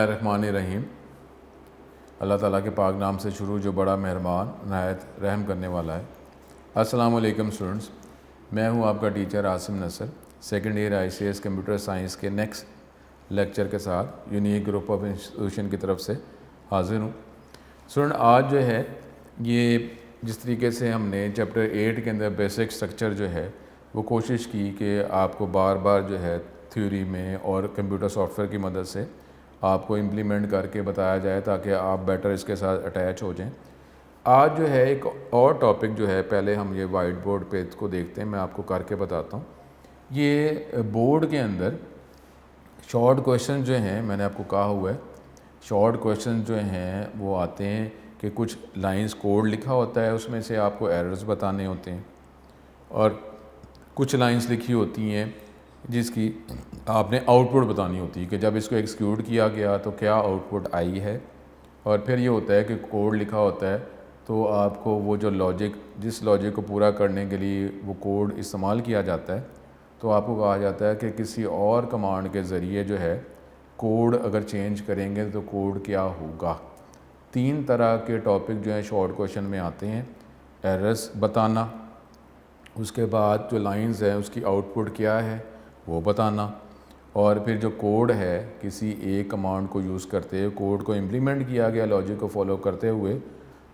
बिस्मिल्लाहिर्रहमानिर्रहीम। अल्लाह ताला के पाक नाम से शुरू जो बड़ा मेहरबान नहायत रहम करने वाला है। अस्सलाम वालेकुम स्टूडेंट्स, मैं हूं आपका teacher Asim Nasar, second year ICS computer science के नेक्स्ट लेक्चर के साथ यूनिक ग्रुप ऑफ इंस्टीट्यूशन की तरफ से हाजिर हूं। स्टूडेंट, आज जो है ये जिस तरीके से हमने चैप्टर 8 के अंदर बेसिक स्ट्रक्चर जो है वो कोशिश की कि आपको बार बार जो है थ्योरी में और कंप्यूटर सॉफ्टवेयर की मदद से आपको इम्प्लीमेंट करके बताया जाए ताकि आप बेटर इसके साथ अटैच हो जाएं। आज जो है एक और टॉपिक जो है, पहले हम ये वाइट बोर्ड पे इसको देखते हैं, मैं आपको करके बताता हूँ। ये बोर्ड के अंदर शॉर्ट क्वेश्चन जो हैं, मैंने आपको कहा हुआ है शॉर्ट क्वेश्चन जो हैं वो आते हैं कि कुछ लाइंस कोड लिखा होता है, उसमें से आपको एरर्स बताने होते हैं और कुछ लाइंस लिखी होती हैं जिसकी आपने आउटपुट बतानी होती है कि जब इसको एक्सिक्यूट किया गया तो क्या आउटपुट आई है। और फिर ये होता है कि कोड लिखा होता है तो आपको वो जो लॉजिक, जिस लॉजिक को पूरा करने के लिए वो कोड इस्तेमाल किया जाता है, तो आपको कहा जाता है कि किसी और कमांड के ज़रिए जो है कोड अगर चेंज करेंगे तो कोड क्या होगा। 3 तरह के टॉपिक जो हैं शॉर्ट क्वेश्चन में आते हैं। एरर्स बताना, उसके बाद जो लाइंस हैं उसकी आउटपुट क्या है वो बताना, और फिर जो कोड है किसी एक कमांड को यूज़ करते हुए कोड को इम्प्लीमेंट किया गया लॉजिक को फॉलो करते हुए,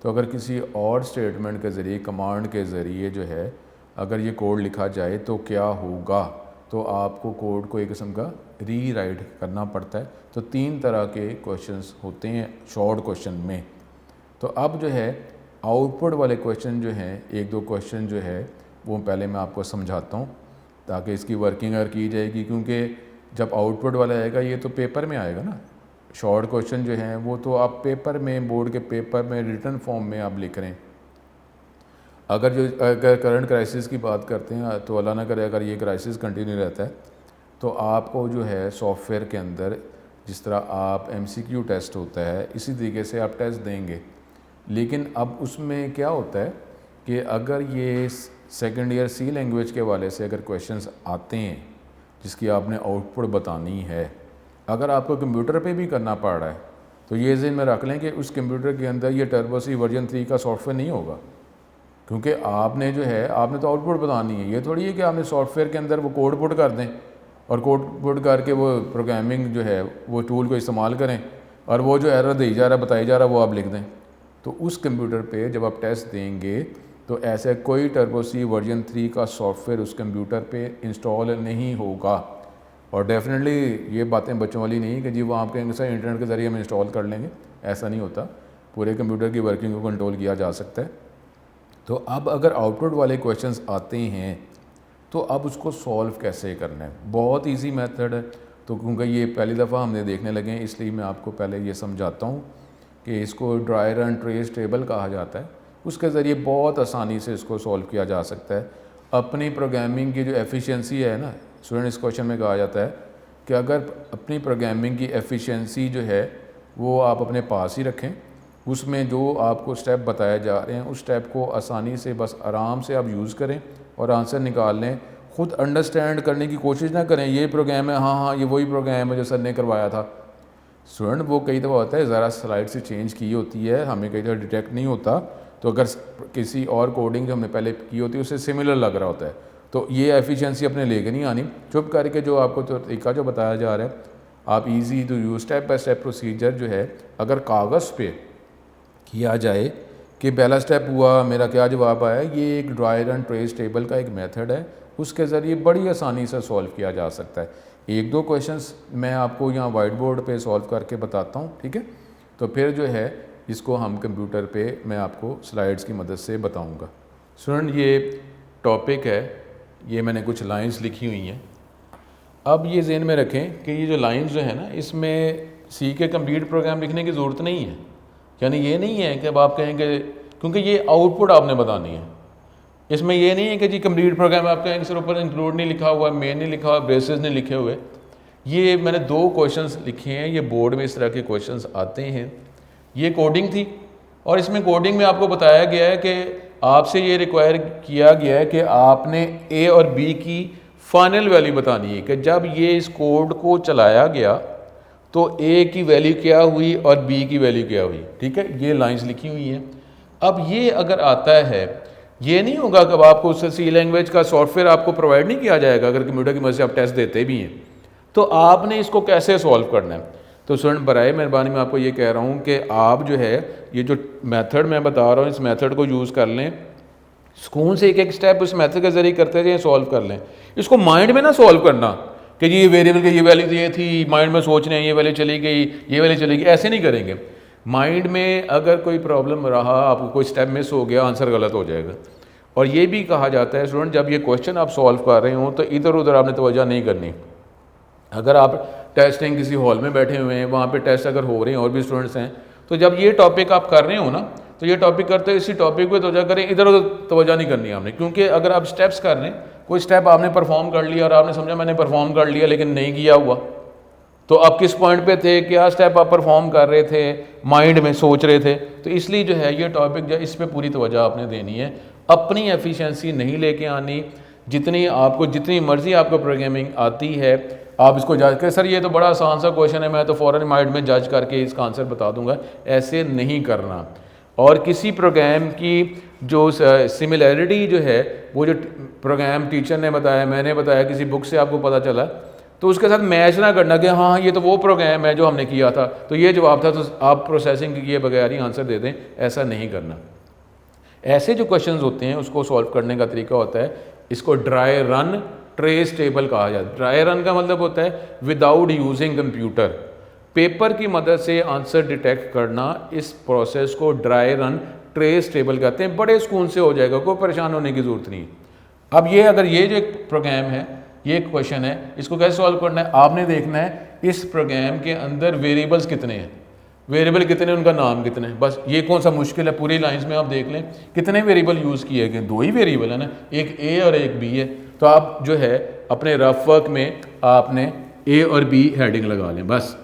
तो अगर किसी और स्टेटमेंट के ज़रिए कमांड के ज़रिए जो है अगर ये कोड लिखा जाए तो क्या होगा, तो आपको कोड को एक किस्म का री राइट करना पड़ता है। तो 3 तरह के क्वेश्चंस होते हैं शॉर्ट क्वेश्चन में। तो अब जो है आउटपुट वाले क्वेश्चन जो हैं, 1-2 क्वेश्चन जो है वो पहले मैं आपको समझाता हूँ ताकि इसकी वर्किंग अगर की जाएगी, क्योंकि जब आउटपुट वाला आएगा ये तो पेपर में आएगा ना। शॉर्ट क्वेश्चन जो हैं वो तो आप पेपर में, बोर्ड के पेपर में रिटन फॉर्म में आप लिख रहे हैं। अगर करंट क्राइसिस की बात करते हैं तो अल्लाह ना करे अगर ये क्राइसिस कंटिन्यू रहता है तो आपको जो है सॉफ्टवेयर के अंदर जिस तरह आप MCQ टेस्ट होता है इसी तरीके से आप टेस्ट देंगे। लेकिन अब उसमें क्या होता है कि अगर ये सेकेंड ईयर C लैंग्वेज के वाले से अगर क्वेश्चंस आते हैं जिसकी आपने आउटपुट बतानी है, अगर आपको कंप्यूटर पे भी करना पड़ रहा है तो ये ज़हन में रख लें कि उस कंप्यूटर के अंदर ये टर्बो C वर्जन 3 का सॉफ्टवेयर नहीं होगा, क्योंकि आपने जो है आपने तो आउटपुट बतानी है। ये थोड़ी है कि आपने सॉफ्टवेयर के अंदर वो कोड पुट कर दें और कोड पुट करके वो प्रोग्रामिंग जो है वो टूल को इस्तेमाल करें और वो जो एरर दी जा रहा है, बताई जा रहा है, वो आप लिख दें। तो उस कंप्यूटर पे जब आप टेस्ट देंगे तो ऐसे कोई टर्बो C वर्जन 3 का सॉफ्टवेयर उस कंप्यूटर पे इंस्टॉल नहीं होगा। और डेफिनेटली ये बातें बच्चों वाली नहीं कि जी वो आप कहेंगे सर इंटरनेट के ज़रिए हम इंस्टॉल कर लेंगे, ऐसा नहीं होता। पूरे कंप्यूटर की वर्किंग को कंट्रोल किया जा सकता है। तो अब अगर आउटपुट वाले क्वेश्चंस आते हैं तो अब उसको सॉल्व कैसे करना है, बहुत ईजी मेथड है। तो क्योंकि ये पहली दफ़ा हमने देखने लगे हैं इसलिए मैं आपको पहले ये समझाता हूँ कि इसको ड्राई रन ट्रेस टेबल कहा जाता है। उसके ज़रिए बहुत आसानी से इसको सॉल्व किया जा सकता है। अपनी प्रोग्रामिंग की जो एफिशिएंसी है ना स्टूडेंट, इस क्वेश्चन में कहा जाता है कि अगर अपनी प्रोग्रामिंग की एफिशिएंसी जो है वो आप अपने पास ही रखें, उसमें जो आपको स्टेप बताए जा रहे हैं उस स्टेप को आसानी से बस आराम से आप यूज़ करें और आंसर निकाल लें। ख़ुद अंडरस्टैंड करने की कोशिश ना करें ये प्रोग्राम है, हाँ ये वही प्रोग्राम है जो सर ने करवाया था। स्टूडेंट, वो कई दफ़ा होता है ज़रा स्लाइड से चेंज की होती है, हमें कई दफ़ा डिटेक्ट नहीं होता, तो अगर किसी और कोडिंग जो हमने पहले की होती है उससे सिमिलर लग रहा होता है तो ये एफिशिएंसी अपने लेके नहीं आनी। चुप करके जो आपको तो तरीका जो बताया जा रहा है आप easy to use step by step procedure जो है अगर कागज़ पे किया जाए कि पहला स्टेप हुआ मेरा क्या जवाब आया, ये एक ड्राई रन ट्रेस टेबल का एक मेथड है, उसके ज़रिए बड़ी आसानी से सॉल्व किया जा सकता है। 1-2 क्वेश्चंस मैं आपको यहाँ वाइट बोर्ड पे सॉल्व करके बताता हूँ, ठीक है। तो फिर जो है इसको हम कंप्यूटर पे मैं आपको स्लाइड्स की मदद से बताऊँगा। स्टूडेंट, ये टॉपिक है, ये मैंने कुछ लाइंस लिखी हुई हैं। अब ये ज़हन में रखें कि ये जो लाइंस जो है ना इसमें C के कंप्लीट प्रोग्राम लिखने की ज़रूरत नहीं है। यानी ये नहीं है कि अब आप कहेंगे, क्योंकि ये आउटपुट आपने बतानी है, इसमें ये नहीं है कि जी कंप्लीट प्रोग्राम आप कहेंगे सर ऊपर इंक्लूड नहीं लिखा हुआ, मेन नहीं लिखा हुआ, ब्रेसेस नहीं लिखे हुए। ये मैंने 2 क्वेश्चंस लिखे हैं, ये बोर्ड में इस तरह के क्वेश्चंस आते हैं। ये कोडिंग थी और इसमें कोडिंग में आपको बताया गया है कि आपसे ये रिक्वायर किया गया है कि आपने A और B की फाइनल वैल्यू बतानी है कि जब ये इस कोड को चलाया गया तो ए की वैल्यू क्या हुई और बी की वैल्यू क्या हुई, ठीक है, ये लाइंस लिखी हुई हैं। अब ये अगर आता है, ये नहीं होगा कि आपको सी लैंग्वेज का सॉफ्टवेयर आपको प्रोवाइड नहीं किया जाएगा अगर कंप्यूटर की मदद से आप टेस्ट देते भी हैं, तो आपने इसको कैसे सॉल्व करना है। तो स्टूडेंट बराए मेहरबानी मैं आपको ये कह रहा हूँ कि आप जो है ये जो मेथड मैं बता रहा हूँ इस मेथड को यूज़ कर लें, सुकून से एक एक स्टेप उस मेथड के ज़रिए करते जाएं, सॉल्व कर लें। इसको माइंड में ना सॉल्व करना कि जी ये वेरिएबल की ये वैल्यू ये थी, माइंड में सोच रहे हैं ये वैल्यू चली गई, ये वैल्यू चली गई, ऐसे नहीं करेंगे। माइंड में अगर कोई प्रॉब्लम रहा, आपको कोई स्टेप मिस हो गया, आंसर गलत हो जाएगा। और ये भी कहा जाता है स्टूडेंट जब ये क्वेश्चन आप सॉल्व कर रहे हो तो इधर उधर आपने तवज्जो नहीं करनी। अगर आप टेस्टिंग किसी हॉल में बैठे हुए हैं, वहाँ पे टेस्ट अगर हो रहे हैं और भी स्टूडेंट्स हैं, तो जब ये टॉपिक आप कर रहे हो ना, तो ये टॉपिक करते हो इसी टॉपिक पे तवज्जो करें, इधर उधर तवज्जो नहीं करनी आपने। क्योंकि अगर आप स्टेप्स कर रहे हैं, कोई स्टेप आपने परफॉर्म कर लिया और आपने समझा मैंने परफॉर्म कर लिया लेकिन नहीं किया हुआ, तो आप किस पॉइंट पे थे, क्या स्टेप आप परफॉर्म कर रहे थे, माइंड में सोच रहे थे। तो इसलिए जो है ये टॉपिक जो इस पर पूरी तवज्जो आपने देनी है, अपनी एफिशिएंसी नहीं लेके आनी। जितनी मर्जी आपको प्रोग्रामिंग आती है आप इसको जज करें, सर ये तो बड़ा आसान सा क्वेश्चन है, मैं तो फ़ौरन माइंड में जज करके इसका आंसर बता दूंगा, ऐसे नहीं करना। और किसी प्रोग्राम की जो सिमिलैरिटी जो है, वो जो प्रोग्राम टीचर ने बताया, मैंने बताया, किसी बुक से आपको पता चला, तो उसके साथ मैच ना करना कि हाँ ये तो वो प्रोग्राम है जो हमने किया था, तो ये जवाब था, तो आप प्रोसेसिंग किए बगैर ही आंसर दे दें, ऐसा नहीं करना। ऐसे जो क्वेश्चंस होते हैं उसको सॉल्व करने का तरीका होता है, इसको ड्राई रन ट्रेस टेबल कहा जाता है। ड्राई रन का मतलब होता है विदाउट यूजिंग कंप्यूटर, पेपर की मदद से आंसर डिटेक्ट करना, इस प्रोसेस को ड्राई रन ट्रेस टेबल कहते हैं। बड़े सुकून से हो जाएगा, कोई परेशान होने की ज़रूरत नहीं। अब ये अगर ये जो एक प्रोग्राम है, ये क्वेश्चन है, इसको कैसे सॉल्व करना है, आपने देखना है इस प्रोग्राम के अंदर वेरिएबल्स कितने हैं, वेरिएबल कितने, उनका नाम कितने हैं, बस ये कौन सा मुश्किल है। पूरी लाइंस में आप देख लें कितने वेरिएबल यूज़ किए गए, 2 ही वेरिएबल है ना, एक ए और एक बी है। तो आप जो है अपने रफ वर्क में आपने ए और बी हेडिंग लगा लें, बस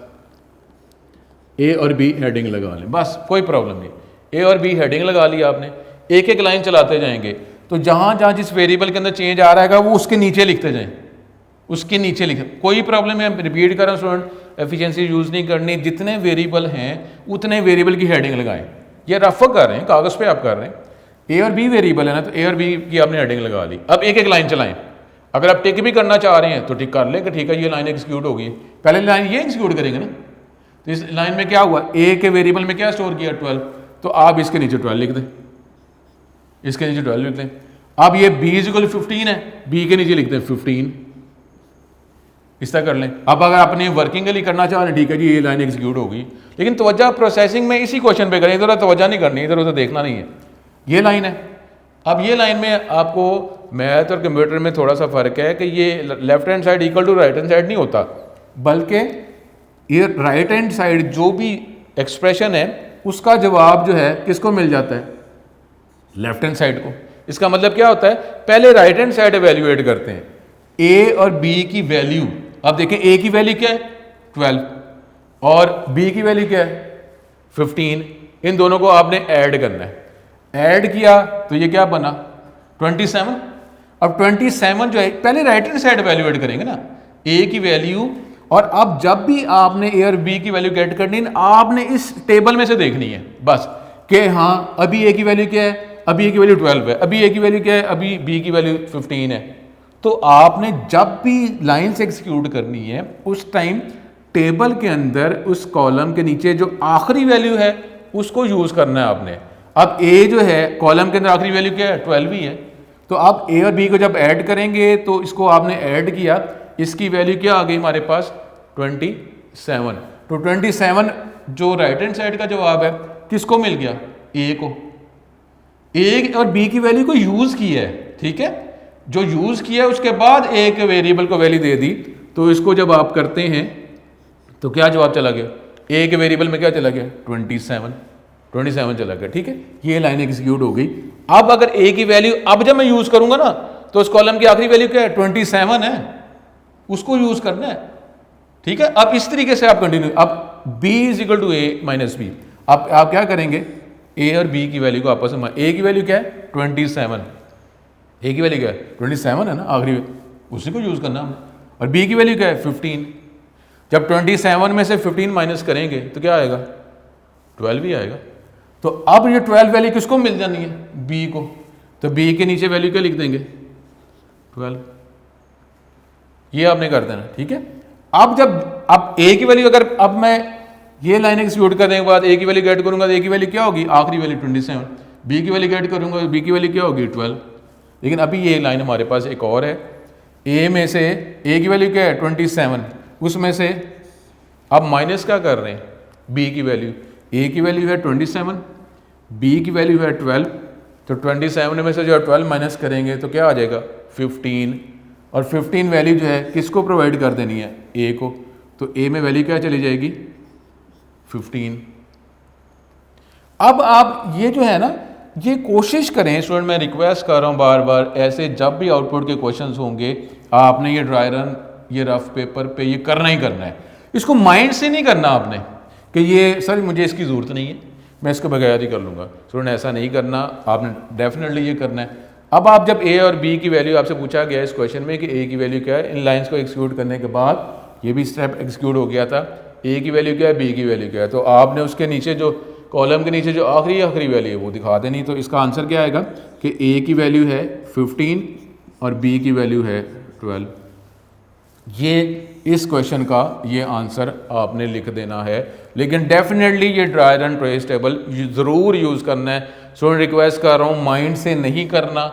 ए और बी हेडिंग लगा लें, बस कोई प्रॉब्लम नहीं। ए और बी हेडिंग लगा ली आपने, एक एक लाइन चलाते जाएंगे, तो जहाँ जहाँ जिस वेरिएबल के अंदर चेंज आ रहा है वो उसके नीचे लिखते जाएं, उसके नीचे लिखें, कोई प्रॉब्लम है। रिपीट कर रहा हूँ स्टूडेंट, एफिशिएंसी यूज़ नहीं करनी, जितने वेरिएबल हैं उतने वेरिएबल की हेडिंग लगाएं। ये रफ कर रहे हैं, कागज़ पे आप कर रहे हैं, ए और बी वेरिएबल है ना, तो ए और बी की आपने हेडिंग लगा ली। अब एक एक लाइन चलाएं। अगर आप टिक भी करना चाह रहे हैं तो टिक कर लें कि ठीक है ये लाइन एग्जीक्यूट होगी, पहले लाइन ये एग्जीक्यूट करेंगे ना। तो इस लाइन में क्या हुआ, ए के वेरिएबल में क्या स्टोर किया 12, तो आप इसके नीचे 12 लिख दें, इसके नीचे 12 लिख दें। अब ये b = 15 है, b के नीचे लिखते हैं 15, इस तरह कर लें। अब अगर आपने वर्किंग के लिए करना चाह रहे हैं, ठीक है जी ये लाइन एग्जीक्यूट होगी, लेकिन तवज्जो प्रोसेसिंग में इसी क्वेश्चन पे करें, इधर तवज्जो नहीं करनी, इधर उधर देखना नहीं है। ये लाइन है, अब ये लाइन में आपको मैथ और कंप्यूटर में थोड़ा सा फ़र्क है कि ये left hand side equal to right hand side नहीं होता, बल्कि ये राइट हैंड साइड जो भी एक्सप्रेशन है उसका जवाब जो है किसको मिल जाता है, लेफ्ट हैंड साइड को। इसका मतलब क्या होता है, पहले राइट हैंड साइड एवेल्युएट करते हैं, ए और बी की वैल्यू। अब देखें ए की वैल्यू क्या है 12 और बी की वैल्यू क्या है 15, इन दोनों को आपने ऐड करना है। ऐड किया तो ये क्या बना 27। अब 27 जो है पहले राइट हैंड साइड एवेल्युएट करेंगे ना, ए की वैल्यू, और अब जब भी आपने ए और बी की वैल्यू गेट करनी है, आपने इस टेबल में से देखनी है बस कि हाँ अभी ए की वैल्यू क्या है, अभी ए की वैल्यू 12 है, अभी ए की वैल्यू क्या है, अभी बी की वैल्यू 15 है। तो आपने जब भी लाइन से एग्जीक्यूट करनी है उस टाइम टेबल के अंदर उस कॉलम के नीचे जो आखिरी वैल्यू है उसको यूज करना है आपने। अब ए जो है कॉलम के अंदर आखिरी वैल्यू क्या है 12 ही है, तो आप ए और बी को जब ऐड करेंगे तो इसको आपने ऐड किया, इसकी वैल्यू क्या आ गई हमारे पास 27। तो 27 जो राइट हैंड साइड का जवाब है किसको मिल गया, ए को। ए और बी की वैल्यू को यूज किया है, ठीक है, जो यूज किया है उसके बाद ए के वेरिएबल को वैल्यू दे दी, तो इसको जब आप करते हैं तो क्या जवाब चला गया, ए के वेरिएबल में क्या चला गया 27 चला गया, ठीक है। ये लाइन एग्जीक्यूट हो गई। अब अगर ए की वैल्यू अब जब मैं यूज करूंगा ना तो उस कॉलम की आखिरी वैल्यू क्या है 27 है, उसको यूज करना है, ठीक है। अब इस तरीके से आप कंटिन्यू, अब b = a - b, अब आप क्या करेंगे, a और b की वैल्यू को आपस में, a की वैल्यू क्या है 27, a की वैल्यू क्या है 27 है ना आखिरी, उसी को यूज करना हमने, और b की वैल्यू क्या है 15। जब 27 में से 15 माइनस करेंगे तो क्या आएगा, 12 ही आएगा। तो अब ये 12 वैल्यू किसको मिल जानी है, बी को, तो बी के नीचे वैल्यू क्या लिख देंगे, 12। ये आपने कर देना, ठीक है। अब जब अब ए की वैल्यू, अगर अब मैं ये लाइन एक्सिक्यूट करने के बाद ए की वैल्यू गेट करूंगा तो ए की वैल्यू क्या होगी, आखिरी वैल्यू 27, बी की वैल्यू गेट करूंगा तो बी की वैल्यू क्या होगी, 12। लेकिन अभी ये लाइन हमारे पास एक और है, ए में से ए की वैल्यू क्या है 27, उसमें से अब माइनस क्या कर रहे हैं, बी की वैल्यू, ए की वैल्यू है 27, बी की वैल्यू है 12, तो 27 में से जो 12 माइनस करेंगे तो क्या आ जाएगा 15, और 15 वैल्यू जो है किसको प्रोवाइड कर देनी है, ए को, तो ए में वैल्यू क्या चली जाएगी 15। अब आप ये जो है ना, ये कोशिश करें स्टूडेंट, मैं रिक्वेस्ट कर रहा हूँ बार बार, ऐसे जब भी आउटपुट के क्वेश्चंस होंगे आपने ये ड्राई रन, ये रफ पेपर पे ये करना ही करना है। इसको माइंड से नहीं करना आपने कि ये सर मुझे इसकी ज़रूरत नहीं है, मैं इसके बगैर ही कर लूँगा। स्टूडेंट ऐसा नहीं करना, आपने डेफिनेटली ये करना है। अब आप जब ए और बी की वैल्यू आपसे पूछा गया इस क्वेश्चन में कि ए की वैल्यू क्या है, इन लाइन्स को एक्सिक्यूट करने के बाद ये भी स्टेप एक्सिक्यूट हो गया था, ए की वैल्यू क्या है, बी की वैल्यू क्या है, तो आपने उसके नीचे जो कॉलम के नीचे जो आखिरी वैल्यू है वो दिखा देनी। तो इसका आंसर क्या आएगा कि ए की वैल्यू है 15 और बी की वैल्यू है 12। ये इस क्वेश्चन का ये आंसर आपने लिख देना है। लेकिन डेफिनेटली ये ड्राई रन ट्रेस टेबल ज़रूर यूज़ करना है। स्टूडेंट रिक्वेस्ट कर रहा हूँ माइंड से नहीं करना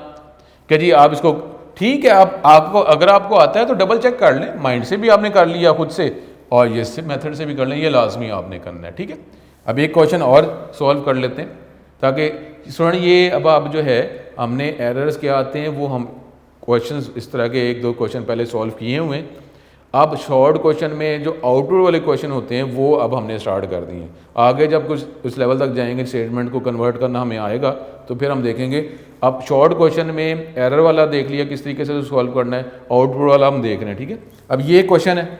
कि जी आप इसको, ठीक है आप आपको अगर आपको आता है तो डबल चेक कर लें, माइंड से भी आपने कर लिया खुद से और ये मेथड से भी कर लें, ये लाजमी आपने करना है, ठीक है। अब एक क्वेश्चन और सॉल्व कर लेते हैं ताकि स्टूडेंट ये अब आप जो है हमने एरर्स क्या आते हैं वो हम क्वेश्चंस इस तरह के एक दो क्वेश्चन पहले सॉल्व किए हुए हैं। अब शॉर्ट क्वेश्चन में जो आउटपुट वाले क्वेश्चन होते हैं वो अब हमने स्टार्ट कर दिए हैं। आगे जब कुछ उस लेवल तक जाएंगे स्टेटमेंट को कन्वर्ट करना हमें आएगा तो फिर हम देखेंगे। अब शॉर्ट क्वेश्चन में एरर वाला देख लिया किस तरीके से सॉल्व करना है, आउटपुट वाला हम देख रहे हैं, ठीक है। अब ये क्वेश्चन है,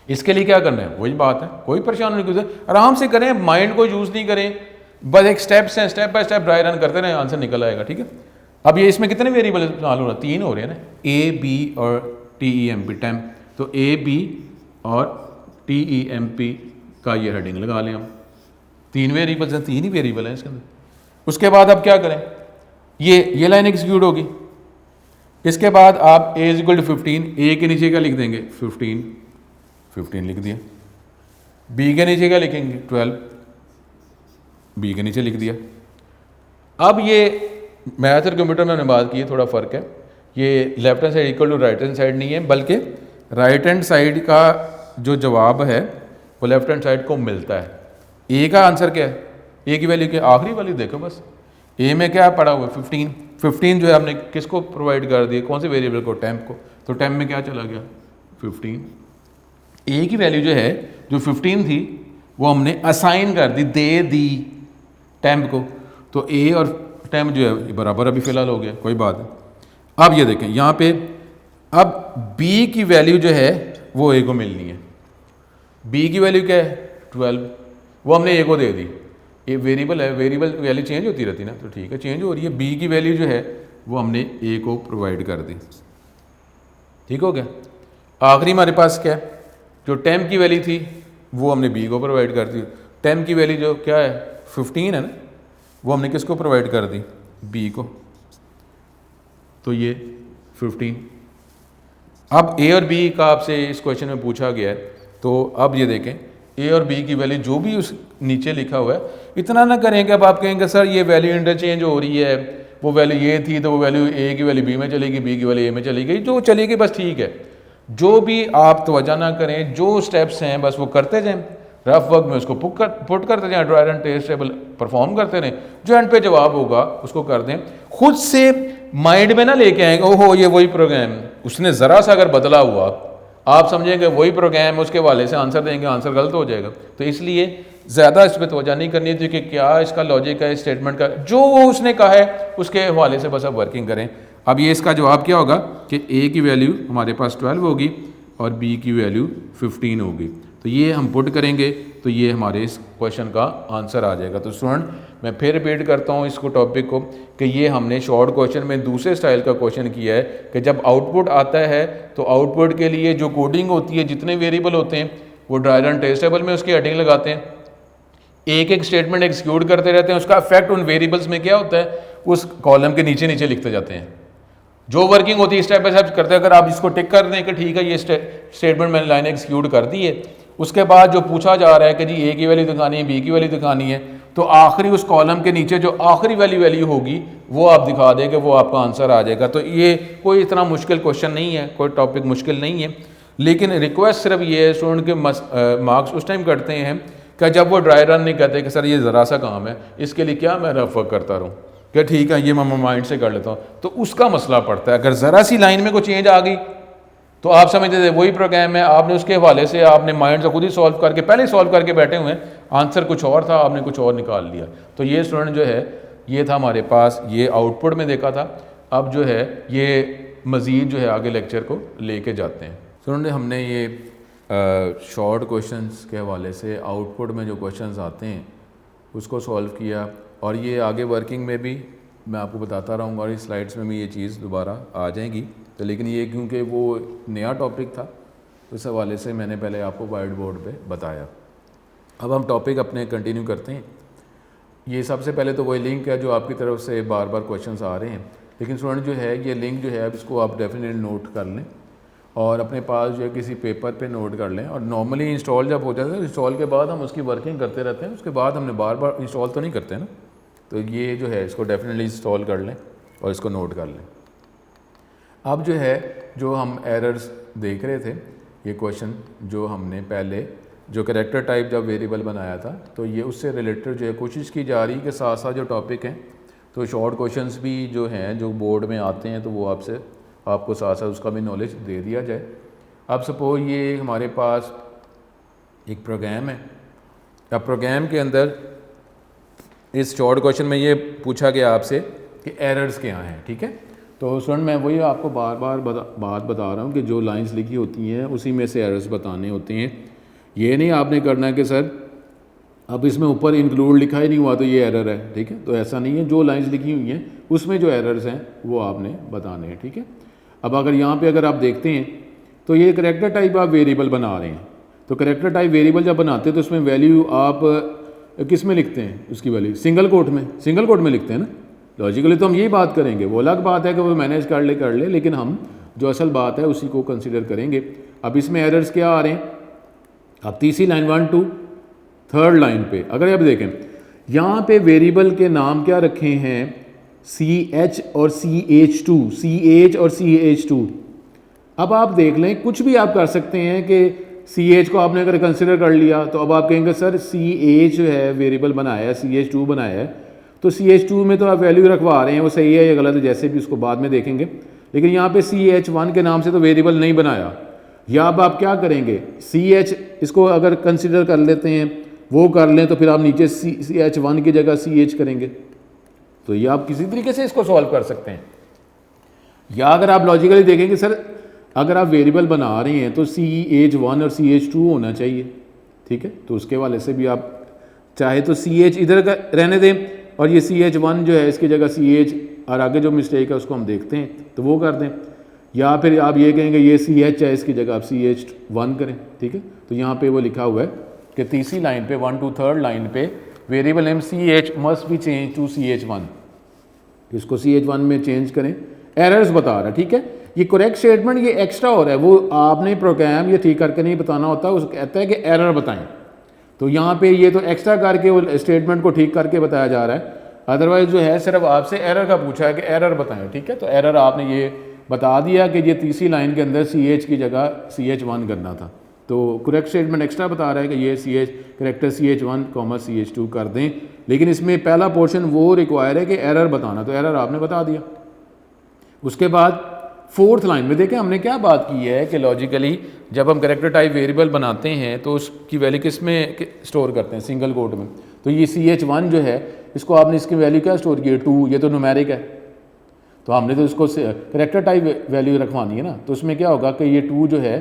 इसके लिए क्या करना है, वही बात है, कोई परेशानी नहीं, आराम से करें, माइंड को यूज़ नहीं करें, बस एक स्टेप्स हैं, step by step dry run करते रहें, आंसर निकल आएगा, ठीक है। अब ये इसमें कितने वेरिएबल मालूम हो रहा है, 3 हो रहे हैं ना, ए बी और TEMP टेम्प, तो ए बी और TEMP का ये हेडिंग लगा लें हम, 3 वेरिएबल्स हैं, 3 ही वेरिएबल हैं इसके अंदर। उसके बाद अब क्या करें, ये लाइन एग्जीक्यूट होगी, इसके बाद आप a = 15, ए के नीचे क्या लिख देंगे 15 लिख दिया, बी के नीचे क्या लिखेंगे 12, बी के नीचे लिख दिया। अब ये मैथ और कंप्यूटर में हमने बात की है, थोड़ा फ़र्क है, ये left hand side equal to right hand side नहीं है, बल्कि राइट हैंड साइड का जो जवाब है वो लेफ्ट हैंड साइड को मिलता है। ए का आंसर क्या है, ए की वैल्यू क्या, आखिरी वैल्यू देखो बस, ए में क्या पड़ा हुआ 15 जो है हमने किसको प्रोवाइड कर दिया, कौन से वेरिएबल को, टेम्प को, तो टेम्प में क्या चला गया 15। ए की वैल्यू जो है जो 15 थी वो हमने असाइन कर दी, दे दी टेम्प को, तो ए और टेम्प जो है बराबर अभी फ़िलहाल हो गया, कोई बात नहीं। अब ये देखें यहाँ पे, अब बी की वैल्यू जो है वो ए को मिलनी है, बी की वैल्यू क्या है 12, वो हमने ए को दे दी, ये वेरिएबल है, वेरिएबल वैल्यू चेंज होती रहती ना, तो ठीक है चेंज हो रही है, बी की वैल्यू जो है वो हमने ए को प्रोवाइड कर दी, ठीक हो गया। आखिरी हमारे पास क्या है, जो टेम्प की वैल्यू थी वो हमने बी को प्रोवाइड कर दी, टेम्प की वैल्यू जो क्या है 15 है ना, वो हमने किसको प्रोवाइड कर दी, बी को, तो ये 15। अब ए और बी का आपसे इस क्वेश्चन में पूछा गया है, तो अब ये देखें ए और बी की वैल्यू जो भी उस नीचे लिखा हुआ है, इतना ना करें कि अब आप कहेंगे सर ये वैल्यू इंटरचेंज हो रही है, वो वैल्यू ये थी तो वो वैल्यू ए की वैल्यू बी में चलेगी, बी की वैल्यू ए में चली गई, जो चलेगी बस ठीक है। जो भी आप तवज्जो ना करें, जो स्टेप्स हैं बस वो करते जाएं, रफ वर्क में उसको पुट करते जाएं, dry run trace table perform करते रहें, जो एंड पे जवाब होगा उसको कर दें। खुद से माइंड में ना लेके आएंगे ओहो ये वही प्रोग्राम, उसने ज़रा सा अगर बदला हुआ आप समझेंगे वही प्रोग्राम, उसके वाले से आंसर देंगे, आंसर गलत हो जाएगा। तो इसलिए ज़्यादा इस पर तवज्जो नहीं करनी थी कि क्या इसका लॉजिक है स्टेटमेंट का, जो वो उसने कहा है उसके हवाले से बस आप वर्किंग करें। अब ये इसका जवाब क्या होगा कि ए की वैल्यू हमारे पास 12 होगी और बी की वैल्यू 15 होगी, तो ये हम पुट करेंगे तो ये हमारे इस क्वेश्चन का आंसर आ जाएगा। तो स्टूडेंट मैं फिर रिपीट करता हूँ इसको टॉपिक को कि ये हमने शॉर्ट क्वेश्चन में दूसरे स्टाइल का क्वेश्चन किया है कि जब आउटपुट आता है तो आउटपुट के लिए जो कोडिंग होती है, जितने वेरिएबल होते हैं वो ड्राई रन टेस्ट टेबल में उसकी हेडिंग लगाते हैं, एक एक स्टेटमेंट एग्जीक्यूट करते रहते हैं, उसका इफेक्ट उन वेरिएबल्स में क्या होता है उस कॉलम के नीचे नीचे लिखते जाते हैं। जो वर्किंग होती है स्टेप बाय स्टेप करते हैं। अगर आप इसको टिक कर दें कि ठीक है ये स्टेटमेंट मैंने लाइन एग्जीक्यूट कर दी है, उसके बाद जो पूछा जा रहा है कि जी ए की वैल्यू दिखानी है, बी की वैल्यू दिखानी है, तो आखिरी उस कॉलम के नीचे जो आखिरी वैल्यू होगी वो आप दिखा दें कि वो आपका आंसर आ जाएगा। तो ये कोई इतना मुश्किल क्वेश्चन नहीं है, कोई टॉपिक मुश्किल नहीं है, लेकिन रिक्वेस्ट सिर्फ ये है स्टूडेंट के मार्क्स उस टाइम करते हैं कि जब वो ड्राई रन नहीं कहते कि सर ये ज़रा सा काम है, इसके लिए क्या मैं रफ वर्क करता रहूँ कि ठीक है ये मैं माइंड से कर लेता हूँ, तो उसका मसला पड़ता है। अगर ज़रा सी लाइन में कोई चेंज आ गई तो आप समझते थे वही प्रोग्राम है, आपने उसके हवाले से आपने माइंड से खुद ही सॉल्व करके पहले सॉल्व करके बैठे हुए हैं, आंसर कुछ और था, आपने कुछ और निकाल लिया। तो ये स्टूडेंट जो है ये था हमारे पास, ये आउटपुट में देखा था। अब जो है ये मज़ीद जो है आगे लेक्चर को लेके जाते हैं। स्टूडेंट हमने ये शॉर्ट क्वेश्चंस के हवाले से आउटपुट में जो क्वेश्चंस आते हैं उसको सॉल्व किया, और ये आगे वर्किंग में भी मैं आपको बताता रहूँगा और इस स्लाइड्स में भी ये चीज़ दोबारा आ जाएगी। तो लेकिन ये क्योंकि वो नया टॉपिक था तो इस हवाले से मैंने पहले आपको वाइट बोर्ड पे बताया। अब हम टॉपिक अपने कंटिन्यू करते हैं। ये सबसे पहले तो वही लिंक है जो आपकी तरफ से बार बार क्वेश्चंस आ रहे हैं, लेकिन स्टूडेंट जो है ये लिंक जो है अब इसको आप डेफिनेटली नोट कर लें और अपने पास जो है किसी पेपर पे नोट कर लें। और नॉर्मली इंस्टॉल जब हो जाता है, इंस्टॉल के बाद हम उसकी वर्किंग करते रहते हैं, उसके बाद हमने बार बार इंस्टॉल तो नहीं करते ना, तो ये जो है इसको डेफिनेटली इंस्टॉल कर लें और इसको नोट कर लें। अब जो है जो हम एरर्स देख रहे थे, ये क्वेश्चन जो हमने पहले जो कैरेक्टर टाइप जब वेरिएबल बनाया था, तो ये उससे रिलेटेड जो है कोशिश की जा रही है कि साथ साथ जो टॉपिक हैं तो शॉर्ट क्वेश्चंस भी जो हैं जो बोर्ड में आते हैं तो वो आपको साथ साथ उसका भी नॉलेज दे दिया जाए। अब सपोज ये हमारे पास एक प्रोग्राम है, अब प्रोग्राम के अंदर इस शॉर्ट क्वेश्चन में ये पूछा गया आपसे कि एरर्स क्या हैं, ठीक है। तो स्टूडेंट मैं वही आपको बार बार बात बता रहा हूँ कि जो लाइंस लिखी होती हैं उसी में से एरर्स बताने होते हैं। ये नहीं आपने करना है कि सर अब इसमें ऊपर इंक्लूड लिखा ही नहीं हुआ तो ये एरर है, ठीक है, तो ऐसा नहीं है। जो लाइंस लिखी हुई हैं उसमें जो एरर्स हैं वो आपने बताने हैं, ठीक है। अब अगर यहाँ पे अगर आप देखते हैं तो ये कैरेक्टर टाइप आप वेरिएबल बना रहे हैं, तो कैरेक्टर टाइप वेरिएबल जब बनाते हैं तो उसमें वैल्यू आप किस में लिखते हैं, उसकी वैल्यू सिंगल कोट में लिखते हैं ना। लॉजिकली तो हम यही बात करेंगे, वो अलग बात है कि वो मैनेज कर ले, लेकिन हम जो असल बात है उसी को कंसिडर करेंगे। अब इसमें एरर्स क्या आ रहे हैं, अब तीसरी लाइन 1 to 3rd लाइन पे अगर आप देखें यहाँ पे वेरिएबल के नाम क्या रखे हैं, CH और CH2। अब आप देख लें कुछ भी आप कर सकते हैं कि CH को आपने अगर कंसिडर कर लिया तो अब आप कहेंगे सर CH जो है वेरिएबल बनाया है, CH2 बनाया है, तो CH2 में तो आप वैल्यू रखवा रहे हैं, वो सही है या गलत है जैसे भी उसको बाद में देखेंगे, लेकिन यहाँ पे CH1 के नाम से तो वेरिएबल नहीं बनाया। या अब आप क्या करेंगे, CH इसको अगर कंसिडर कर लेते हैं वो कर लें तो फिर आप नीचे CH1 की जगह CH करेंगे, तो ये आप किसी तरीके से इसको सॉल्व कर सकते हैं। या अगर आप लॉजिकली देखेंगे सर अगर आप वेरिएबल बना रहे हैं तो CH1 और CH2 होना चाहिए, ठीक है, तो उसके वाले से भी आप चाहे तो CH इधर का रहने दें और ये CH1 जो है इसकी जगह CH और आगे जो मिस्टेक है उसको हम देखते हैं तो वो कर दें। या फिर आप ये कहेंगे ये CH है इसकी जगह आप CH1 करें, ठीक है। तो यहाँ पे वो लिखा हुआ है कि तीसरी लाइन पे 1 to 3rd लाइन पे variable name CH must be change to CH1, इसको CH1 में चेंज करें। एरर्स बता रहा है, ठीक है, ये करेक्ट स्टेटमेंट ये एक्स्ट्रा हो रहा है, वो आपने प्रोग्राम ये ठीक करके नहीं बताना होता, उसको कहता है कि एरर बताएं, तो यहाँ पे ये तो एक्स्ट्रा करके वो स्टेटमेंट को ठीक करके बताया जा रहा है। अदरवाइज जो है सिर्फ आपसे एरर का पूछा है कि एरर बताएं, ठीक है, तो एरर आपने ये बता दिया कि ये तीसरी लाइन के अंदर CH की जगह CH1 करना था, तो करेक्ट स्टेटमेंट एक्स्ट्रा बता रहा है कि ये करेक्टर CH1, CH2 कर दें, लेकिन इसमें पहला पोर्शन वो रिक्वायर है कि एरर बताना, तो एरर आपने बता दिया। उसके बाद 4th लाइन में देखें हमने क्या बात की है कि लॉजिकली जब हम कैरेक्टर टाइप वेरिएबल बनाते हैं तो उसकी वैल्यू किस में स्टोर करते हैं, सिंगल कोट में। तो ये CH1 जो है इसको आपने इसकी वैल्यू क्या स्टोर की है, 2, ये तो न्यूमेरिक है, तो हमने तो इसको कैरेक्टर टाइप वैल्यू रखवानी है ना, तो उसमें क्या होगा कि ये 2 जो है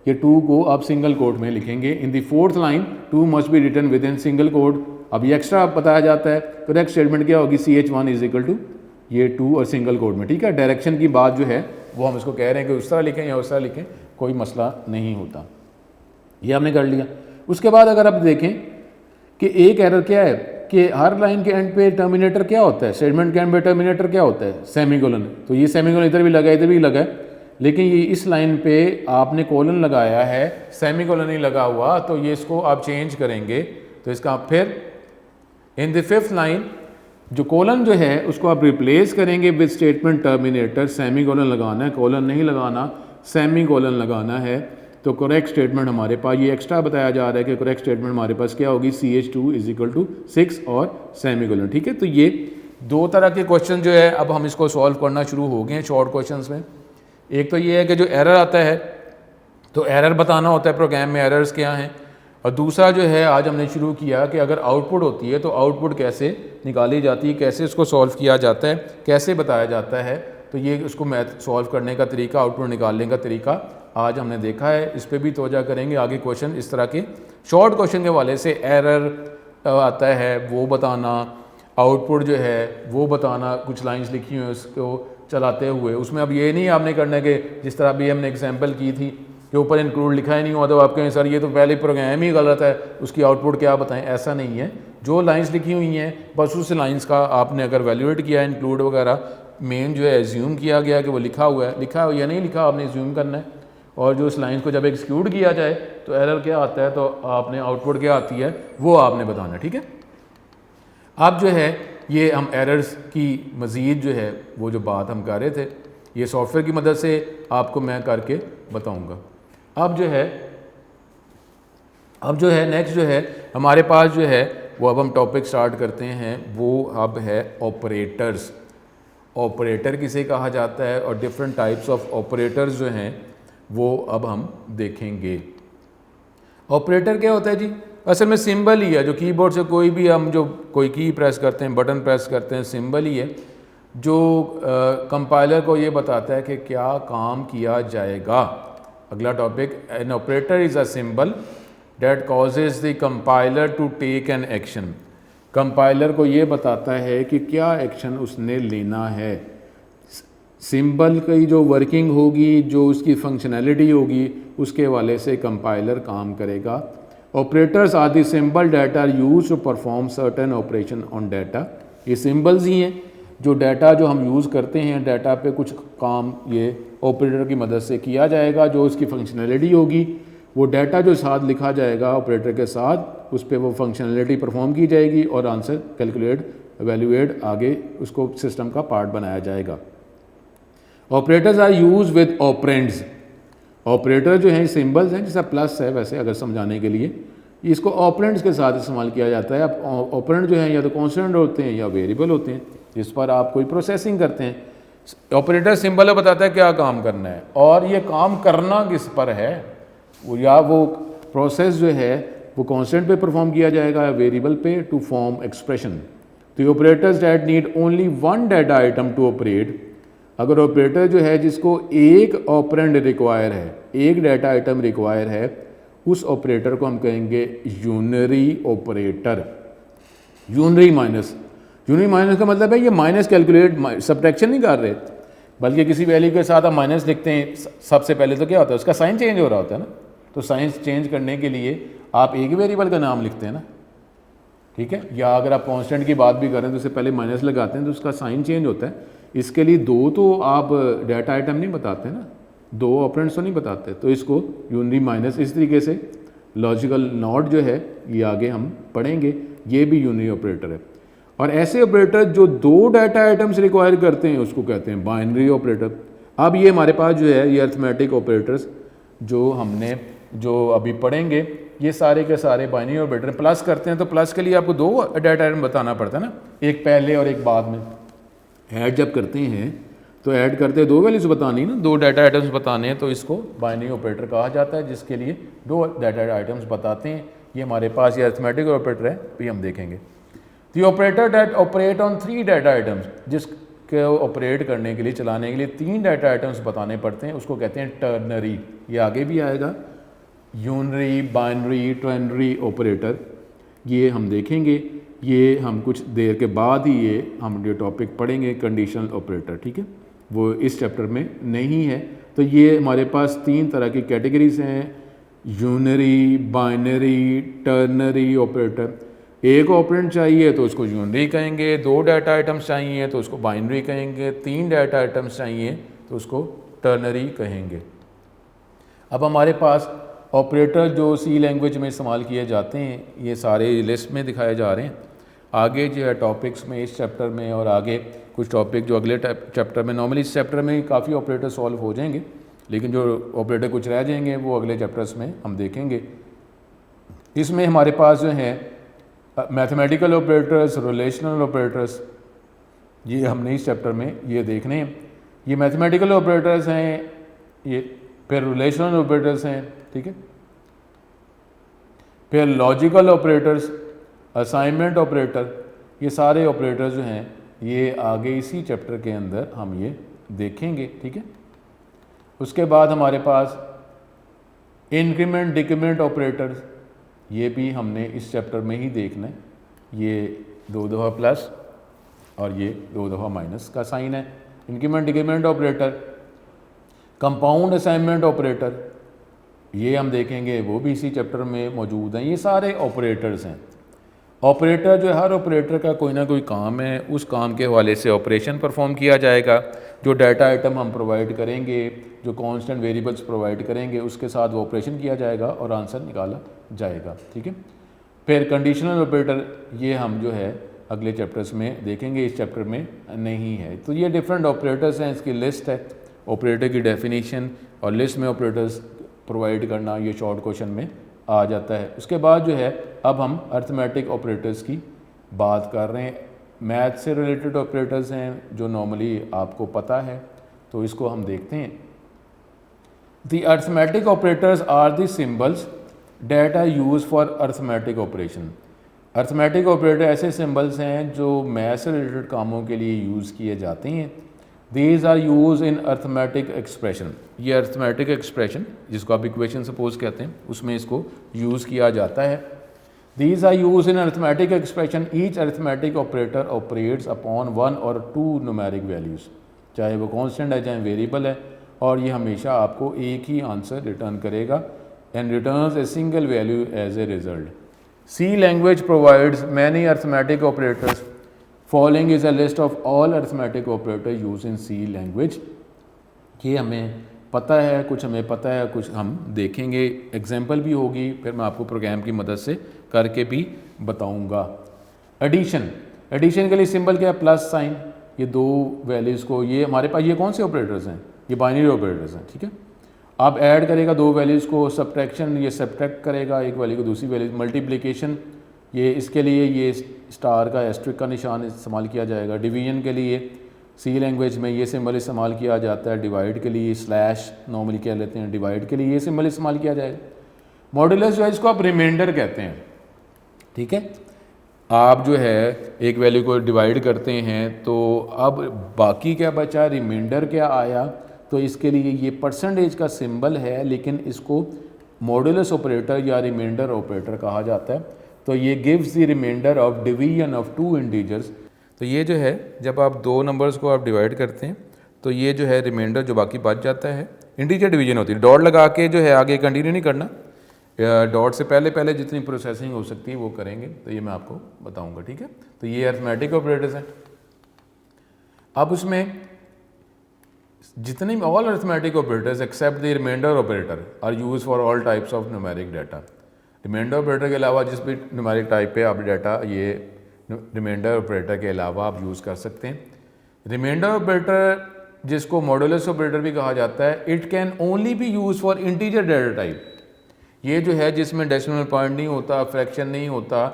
ये 2 को आप सिंगल कोट में लिखेंगे। In the 4th line 2 must be written within single quote. अब ये एक्स्ट्रा बताया जाता है, करेक्ट स्टेटमेंट क्या होगी, CH1 इज इक्वल टू ये 2 और सिंगल कोट में, ठीक है। डायरेक्शन की बात जो है वो हम इसको कह रहे हैं कि उस तरह लिखें या उस तरह लिखें, कोई मसला नहीं होता। ये हमने कर लिया। उसके बाद अगर आप देखें कि एक एरर क्या है कि हर लाइन के एंड पे टर्मिनेटर क्या होता है, स्टेटमेंट के एंड पे टर्मिनेटर क्या होता है, सेमीकोलन। तो ये सेमीकोलन इधर भी लगा है, इधर भी लगा है, लेकिन ये इस लाइन पे आपने कोलन लगाया है, सेमीकोलन नहीं लगा हुआ, तो ये इसको आप चेंज करेंगे। तो इसका आप फिर इन द फिफ्थ लाइन जो कोलन जो है उसको आप रिप्लेस करेंगे विद स्टेटमेंट टर्मिनेटर, सेमीकोलन लगाना है, कोलन नहीं लगाना, सेमीकोलन लगाना है। तो करेक्ट स्टेटमेंट हमारे पास ये एक्स्ट्रा बताया जा रहा है कि करेक्ट स्टेटमेंट हमारे पास क्या होगी, CH2 = 6 और सेमीकोलन। ठीक है, तो ये दो तरह के क्वेश्चन जो है अब हम इसको सॉल्व करना शुरू हो गए हैं शॉर्ट क्वेश्चंस में। एक तो ये है कि जो एरर आता है तो एरर बताना होता है प्रोग्राम में एरर्स क्या हैं, और दूसरा जो है आज हमने शुरू किया कि अगर आउटपुट होती है तो आउटपुट कैसे निकाली जाती है, कैसे उसको सॉल्व किया जाता है, कैसे बताया जाता है। तो ये उसको मैथ सॉल्व करने का तरीका, आउटपुट निकालने का तरीका आज हमने देखा है। इस पर भी तोजा करेंगे आगे क्वेश्चन इस तरह के शॉर्ट क्वेश्चन के वाले से। एरर आता है वो बताना, आउटपुट जो है वो बताना, कुछ लाइंस लिखी हुई उसको चलाते हुए। उसमें अब ये नहीं आपने करना कि जिस तरह अभी हमने एग्जांपल की थी कि ऊपर इंक्लूड लिखा ही नहीं हुआ तो आप कहें सर ये तो पहले प्रोग्राम ही गलत है, उसकी आउटपुट क्या बताएं। ऐसा नहीं है, जो लाइंस लिखी हुई हैं बस उस लाइंस का आपने अगर वैल्यूएट किया है, इंक्लूड वगैरह मेन जो है एज्यूम किया गया कि वो लिखा हुआ है, लिखा या नहीं लिखा आपने एज्यूम करना है। और जो उस लाइन को जब एक्सिक्यूट किया जाए तो एरर क्या आता है, तो आपने आउटपुट क्या आती है वो आपने बताना। ठीक है, अब जो है ये हम एरर्स की मज़ीद जो है वो जो बात हम कर रहे थे ये सॉफ्टवेयर की मदद से आपको मैं करके बताऊंगा। अब जो है नेक्स्ट जो है हमारे पास जो है वो अब हम टॉपिक स्टार्ट करते हैं, वो अब है ऑपरेटर्स। ऑपरेटर किसे कहा जाता है और डिफरेंट टाइप्स ऑफ ऑपरेटर्स जो हैं वो अब हम देखेंगे। ऑपरेटर क्या होता है जी, असल में सिंबल ही है, जो कीबोर्ड से कोई भी हम जो कोई की प्रेस करते हैं, बटन प्रेस करते हैं, सिंबल ही है जो कंपाइलर को ये बताता है कि क्या काम किया जाएगा। अगला topic, an operator is a symbol that causes the compiler to take an action. Compiler को ये बताता है कि क्या एक्शन उसने लेना है। सिंबल की जो वर्किंग होगी, जो उसकी फंक्शनैलिटी होगी, उसके हवाले से कंपाइलर काम करेगा। Operators are the symbol that are use to perform certain operation on data. ये सिंबल्स ही हैं जो डाटा जो हम यूज़ करते हैं, डाटा पे कुछ काम ये ऑपरेटर की मदद से किया जाएगा। जो उसकी फंक्शनैलिटी होगी वो डाटा जो साथ लिखा जाएगा ऑपरेटर के साथ, उस पर वो फंक्शनैलिटी परफॉर्म की जाएगी और आंसर कैलकुलेट एवेल्यूएट आगे उसको सिस्टम का पार्ट बनाया जाएगा। Operators are use with operands. Operator जो हैं सिंबल्स हैं, जैसा प्लस है वैसे अगर समझाने के लिए इसको ऑपरेंड्स के साथ इस्तेमाल किया जाता है। अब ऑपरेंड जो हैं या तो कॉन्स्टेंट होते हैं या वेरिएबल होते हैं जिस पर आप कोई प्रोसेसिंग करते हैं। ऑपरेटर सिंबल बताता है क्या काम करना है और ये काम करना किस पर है, या वो प्रोसेस जो है वो कॉन्स्टेंट पे परफॉर्म किया जाएगा या वेरिएबल पे टू फॉर्म एक्सप्रेशन। तो operators that need only one data item to operate. अगर ऑपरेटर जो है जिसको एक ऑपरेंड रिक्वायर है, एक डाटा आइटम रिक्वायर है, उस ऑपरेटर को हम कहेंगे यूनरी ऑपरेटर। यूनरी माइनस का मतलब है ये माइनस कैलकुलेट, सब्ट्रैक्शन नहीं कर रहे, बल्कि किसी वैल्यू के साथ आप माइनस लिखते हैं। सबसे पहले तो क्या होता है, उसका साइन चेंज हो रहा होता है ना। तो साइन चेंज करने के लिए आप एक वेरिएबल का नाम लिखते हैं ना, ठीक है। या अगर आप कांस्टेंट की बात भी करें तो उससे पहले माइनस लगाते हैं तो उसका साइन चेंज होता है। इसके लिए दो तो आप डाटा आइटम नहीं बताते ना, दो ऑपरेंड्स तो नहीं बताते। तो इसको यूनरी माइनस, इस तरीके से लॉजिकल नॉट जो है ये आगे हम पढ़ेंगे, ये भी यूनरी ऑपरेटर है। और ऐसे ऑपरेटर जो दो डाटा आइटम्स रिक्वायर करते हैं उसको कहते हैं बाइनरी ऑपरेटर। अब ये हमारे पास जो है ये अरिथमेटिक ऑपरेटर्स जो हमने जो अभी पढ़ेंगे ये सारे के सारे बाइनरी ऑपरेटर। प्लस करते हैं तो प्लस के लिए आपको दो डाटा आइटम बताना पड़ता है ना, एक पहले और एक बाद में। ऐड जब करते हैं तो ऐड करते दो वैल्यूज बतानी ना, दो डाटा आइटम्स बताने हैं, तो इसको बाइनरी ऑपरेटर कहा जाता है, जिसके लिए दो डाटा आइटम्स बताते हैं। ये हमारे पास ये अरिथमेटिक ऑपरेटर है, भी हम देखेंगे। The operator that operate on 3 data items, जिसके ऑपरेट करने के लिए, चलाने के लिए 3 डाटा आइटम्स बताने पड़ते हैं, उसको कहते हैं टर्नरी। ये आगे भी आएगा, यूनरी, बाइनरी, टर्नरी ऑपरेटर, ये हम देखेंगे। ये हम कुछ देर के बाद ही ये हम ये टॉपिक पढ़ेंगे, कंडीशनल ऑपरेटर, ठीक है। वो इस चैप्टर में नहीं है। तो ये हमारे पास 3 तरह की कैटेगरीज हैं, यूनरी, बाइनरी, टर्नरी ऑपरेटर। एक ऑपरेंड चाहिए तो उसको यूनरी कहेंगे, 2 डाटा आइटम्स चाहिए तो उसको बाइनरी कहेंगे, 3 डाटा आइटम्स चाहिए तो उसको टर्नरी कहेंगे। अब हमारे पास ऑपरेटर जो सी लैंग्वेज में इस्तेमाल किए जाते हैं ये सारे लिस्ट में दिखाए जा रहे हैं। आगे जो है टॉपिक्स में इस चैप्टर में और आगे कुछ टॉपिक जो अगले चैप्टर में, नॉर्मली इस चैप्टर में काफ़ी ऑपरेटर सॉल्व हो जाएंगे, लेकिन जो ऑपरेटर कुछ रह जाएंगे वो अगले चैप्टर्स में हम देखेंगे। इसमें हमारे पास जो है मैथमेटिकल ऑपरेटर्स, रिलेशनल ऑपरेटर्स, ये हमने इस चैप्टर में ये देखने हैं। ये मैथमेटिकल ऑपरेटर्स हैं, ये फिर रिलेशनल ऑपरेटर्स हैं, ठीक है, फिर लॉजिकल ऑपरेटर्स, असाइनमेंट ऑपरेटर, ये सारे ऑपरेटर्स जो हैं ये आगे इसी चैप्टर के अंदर हम ये देखेंगे, ठीक है। उसके बाद हमारे पास इंक्रीमेंट डिक्रीमेंट ऑपरेटर्स, ये भी हमने इस चैप्टर में ही देखना है। ये 2 दफ़ा प्लस और ये 2 दफ़ा माइनस का साइन है। Increment decrement operator, compound assignment operator, ये हम देखेंगे, वो भी इसी चैप्टर में मौजूद हैं। ये सारे ऑपरेटर्स हैं। ऑपरेटर जो है, हर ऑपरेटर का कोई ना कोई काम है, उस काम के हवाले से ऑपरेशन परफॉर्म किया जाएगा। जो डाटा आइटम हम प्रोवाइड करेंगे, जो कांस्टेंट वेरिएबल्स प्रोवाइड करेंगे, उसके साथ वो ऑपरेशन किया जाएगा और आंसर निकाला जाएगा, ठीक है। फिर कंडीशनल ऑपरेटर, ये हम जो है अगले चैप्टर्स में देखेंगे, इस चैप्टर में नहीं है। तो ये डिफरेंट ऑपरेटर्स हैं, इसकी लिस्ट है, ऑपरेटर की डेफिनेशन और लिस्ट में ऑपरेटर्स प्रोवाइड करना, ये शॉर्ट क्वेश्चन में आ जाता है। उसके बाद जो है अब हम अर्थमेटिक ऑपरेटर्स की बात कर रहे हैं। मैथ से रिलेटेड ऑपरेटर्स हैं जो नॉर्मली आपको पता है, तो इसको हम देखते हैं। The arithmetic operators are the symbols that are use for arithmetic operation. Arithmetic operator ऐसे सिंबल्स हैं जो मैथ से रिलेटेड कामों के लिए यूज़ किए जाते हैं। These are use in arithmetic expression. ये अर्थमेटिक एक्सप्रेशन जिसको आप इक्वेशन सपोज कहते हैं, उसमें इसको यूज़ किया जाता है। These are use in arithmetic expression. Each arithmetic operator operates upon 1 और 2 न्यूमेरिक वैल्यूज़, चाहे वो कांस्टेंट है चाहे वेरिएबल है, और ये हमेशा आपको एक ही आंसर रिटर्न करेगा and returns a single value as a result. C language provides many arithmetic operators. Following is a list of all arithmetic operator use in C language. ये हमें पता है, कुछ हमें पता है, कुछ हम देखेंगे, एग्जाम्पल भी होगी, फिर मैं आपको प्रोग्राम की मदद से करके भी बताऊंगा। एडिशन, एडिशन के लिए सिंबल क्या है? Plus sign. ये 2 वैल्यूज़ को, ये हमारे पास ये कौन से ऑपरेटर्स हैं? ये बाइनरी ऑपरेटर्स हैं, ठीक है। आप ऐड करेगा 2 वैल्यूज़ को। सब्ट्रैक्शन, ये सब्ट्रैक्ट करेगा एक वैल्यू को दूसरी वैल्यू। मल्टीप्लिकेशन, ये इसके लिए ये स्टार का एस्ट्रिक का निशान इस्तेमाल किया जाएगा। डिवीजन के लिए सी लैंग्वेज में ये सिंबल इस्तेमाल किया जाता है। डिवाइड के लिए स्लैश नॉर्मली कह लेते हैं, डिवाइड के लिए ये सिंबल इस्तेमाल किया जाएगा। मॉड्यूलस जो है इसको आप रिमाइंडर कहते हैं, ठीक है। आप जो है एक वैल्यू को डिवाइड करते हैं तो अब बाकी क्या बचा, रिमाइंडर क्या आया, तो इसके लिए ये परसेंटेज का सिंबल है, लेकिन इसको मॉड्यूलस ऑपरेटर या रिमाइंडर ऑपरेटर कहा जाता है। तो ये gives the remainder of division of 2 integers. तो ये जो है जब आप 2 नंबर्स को आप डिवाइड करते हैं तो ये जो है रिमाइंडर जो बाकी बच जाता है, इंटीजर डिवीजन होती है। डॉट लगा के जो है आगे कंटिन्यू नहीं करना, डॉट से पहले जितनी प्रोसेसिंग हो सकती है वो करेंगे, तो ये मैं आपको बताऊंगा, ठीक है। तो ये अर्थमेटिक ऑपरेटर्स हैं। अब उसमें जितने all arithmetic operators except the remainder operator are use for all types of numeric data. Remainder operator के अलावा जिस भी न्यूमेरिक टाइप पे आप डाटा, ये रिमाइंडर ऑपरेटर के अलावा आप यूज़ कर सकते हैं। रिमाइंडर ऑपरेटर जिसको मॉड्यूलस ऑपरेटर भी कहा जाता है, it can only B use for integer data type. ये जो है जिसमें डेसिमल पॉइंट नहीं होता, फ्रैक्शन नहीं होता,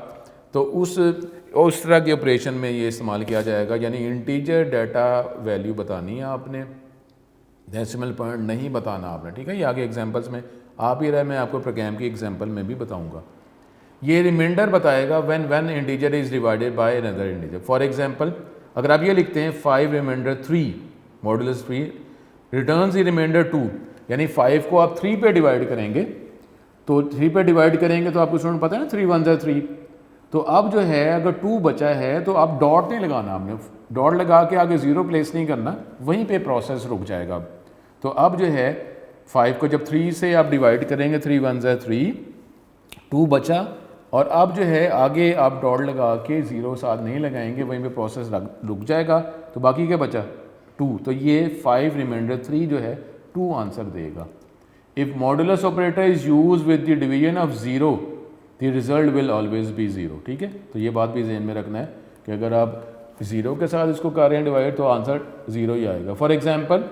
तो उस तरह के ऑपरेशन में ये इस्तेमाल किया जाएगा। यानी इंटीजर डाटा वैल्यू बतानी है आपने, डेसिमल पॉइंट नहीं बताना आपने, ठीक है। ये आगे एग्जांपल्स में आ भी रहा है, मैं आपको प्रोग्राम की एग्जांपल में भी बताऊंगा। ये रिमाइंडर बताएगा when integer is divided by another integer. For example अगर आप ये लिखते हैं 5 remainder 3 modulus 3 returns the remainder 2, यानी 5 को आप 3 पे डिवाइड करेंगे, तो 3 पे डिवाइड करेंगे तो आपको स्टूडेंट पता है ना 3 1 ज़ा 3। तो अब जो है अगर 2 बचा है तो आप डॉट नहीं लगाना, आपने डॉट लगा के आगे 0 प्लेस नहीं करना, वहीं पे प्रोसेस रुक जाएगा। तो अब जो है 5 को जब 3 से आप डिवाइड करेंगे, 3 1 ज़ा 3, 2 बचा, और अब जो है आगे आप डॉट लगा के 0 साथ नहीं लगाएंगे, वहीं पे प्रोसेस रुक जाएगा, तो बाकी क्या बचा 2, तो ये 5 रिमाइंडर 3 जो है 2 आंसर देगा। If modulus operator is use with the division of 0 the result will always be 0। ठीक है, तो ये बात भी जहन में रखना है कि अगर आप 0 के साथ इसको कर रहे हैं डिवाइड तो आंसर 0 ही आएगा। For example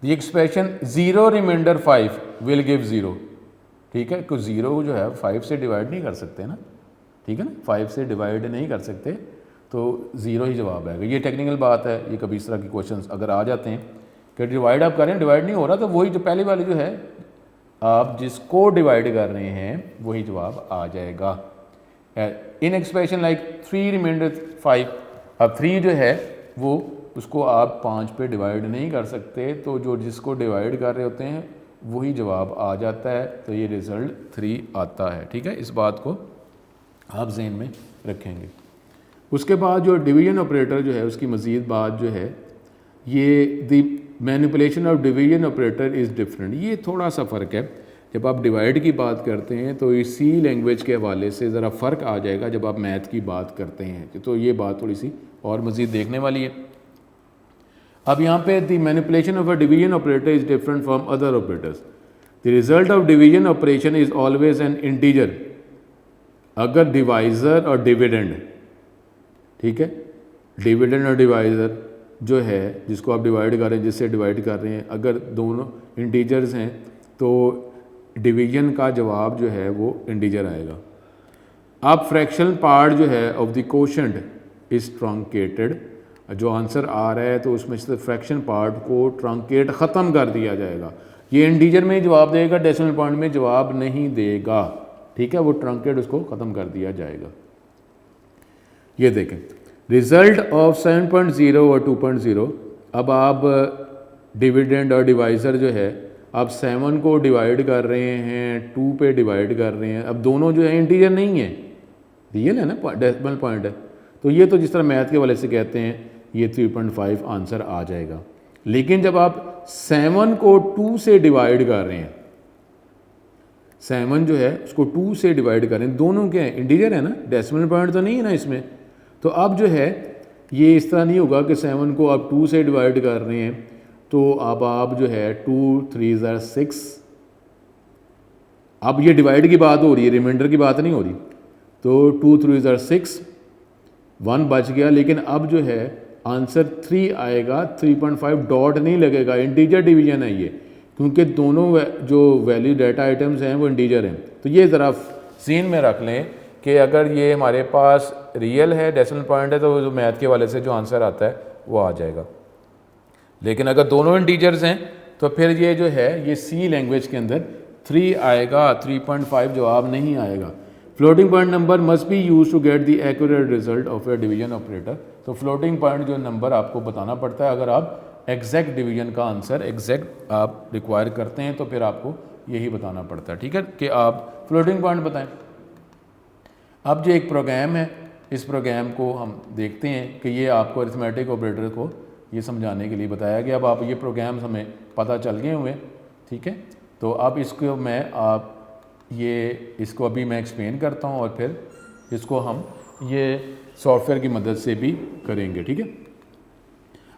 the expression 0 remainder 5 will give 0। ठीक है, क्योंकि 0 जो है 5 से डिवाइड नहीं कर सकते ना, ठीक है ना, 5 से डिवाइड नहीं कर सकते, तो 0 ही जवाब आएगा। ये टेक्निकल बात है, ये कभी इस तरह की क्वेश्चंस अगर आ जाते हैं कि डिवाइड आप करें, डिवाइड नहीं हो रहा, तो वही जो पहले वाली जो है आप जिसको डिवाइड कर रहे हैं वही जवाब आ जाएगा। इन एक्सप्रेशन लाइक 3 रिमाइंडर 5, अब 3 जो है वो उसको आप 5 पे डिवाइड नहीं कर सकते, तो जो जिसको डिवाइड कर रहे होते हैं वही जवाब आ जाता है, तो ये रिज़ल्ट 3 आता है। ठीक है, इस बात को आप जहन में रखेंगे। उसके बाद जो डिवीजन ऑपरेटर जो है उसकी मज़ीद बात जो है, ये the manipulation of division operator is different. ये थोड़ा सा फ़र्क है, जब आप डिवाइड की बात करते हैं तो इसी लैंग्वेज के हवाले से ज़रा फ़र्क आ जाएगा जब आप मैथ की बात करते हैं, तो ये बात थोड़ी सी और मज़ीद देखने वाली है। अब यहाँ पे the manipulation of a division operator is different from other operators. The result of division operation is always an integer अगर डिवाइज़र और डिविडेंड, ठीक है, डिविडेंड और डिवाइज़र जो है जिसको आप डिवाइड कर रहे हैं, जिससे डिवाइड कर रहे हैं, अगर दोनों इंटीजर्स हैं तो डिवीजन का जवाब जो है वो इंटीजर आएगा। अब फ्रैक्शनल पार्ट जो है of the quotient is truncated, जो आंसर आ रहा है तो उसमें से फ्रैक्शन पार्ट को ट्रंकेट ख़त्म कर दिया जाएगा। ये इंटीजर में ही जवाब देगा, डेसिमल पॉइंट में जवाब नहीं देगा। ठीक है, वो ट्रंकेट उसको ख़त्म कर दिया जाएगा। ये देखें रिज़ल्ट ऑफ 7.0 और 2.0। अब आप डिविडेंड और डिवाइज़र जो है आप 7 को डिवाइड कर रहे हैं, 2 पे डिवाइड कर रहे हैं। अब दोनों जो है इंटीजर नहीं है, रियल है ना, डेसिमल पॉइंट है, तो ये तो जिस तरह मैथ के वाले से कहते हैं ये 3.5 आंसर आ जाएगा। लेकिन जब आप 7 को 2 से डिवाइड कर रहे हैं, 7 जो है उसको 2 से डिवाइड कर रहे हैं, दोनों क्या है, इंटीजर है ना, डेसिमल पॉइंट तो नहीं है ना इसमें, तो अब जो है ये इस तरह नहीं होगा कि 7 को आप 2 से डिवाइड कर रहे हैं तो अब आप जो है 2 3 ज़ा 6, अब ये डिवाइड की बात हो रही है, रिमाइंडर की बात नहीं हो रही, तो 2 3 ज़ा 6, 1 बच गया। लेकिन अब जो है आंसर 3 आएगा, 3.5 डॉट नहीं लगेगा, इंटीजर डिवीजन है ये, क्योंकि दोनों जो वैल्यू डाटा आइटम्स हैं वो इंटीजर हैं। तो ये ज़रा सीन में रख लें कि अगर ये हमारे पास रियल है, डेसिमल पॉइंट है, तो जो मैथ के वाले से जो आंसर आता है वो आ जाएगा। लेकिन अगर दोनों इंटीजर्स हैं तो फिर ये जो है ये सी लैंग्वेज के अंदर 3 आएगा, 3.5 जवाब नहीं आएगा। Floating point number must be use to get the accurate result of a division operator. तो फ्लोटिंग पॉइंट जो नंबर आपको बताना पड़ता है, अगर आप एग्जैक्ट डिवीजन का आंसर एग्जैक्ट आप रिक्वायर करते हैं तो फिर आपको यही बताना पड़ता है। ठीक है, कि आप फ्लोटिंग पॉइंट बताएं। अब जो एक प्रोग्राम है, इस प्रोग्राम को हम देखते हैं कि ये आपको अरिथमेटिक ऑपरेटर को ये समझाने के लिए बताया गया। अब आप ये प्रोग्राम हमें पता चल गए हुए, ठीक है, तो अब इसको इसको अभी मैं एक्सप्लेन करता हूँ और फिर इसको हम ये सॉफ्टवेयर की मदद से भी करेंगे। ठीक है,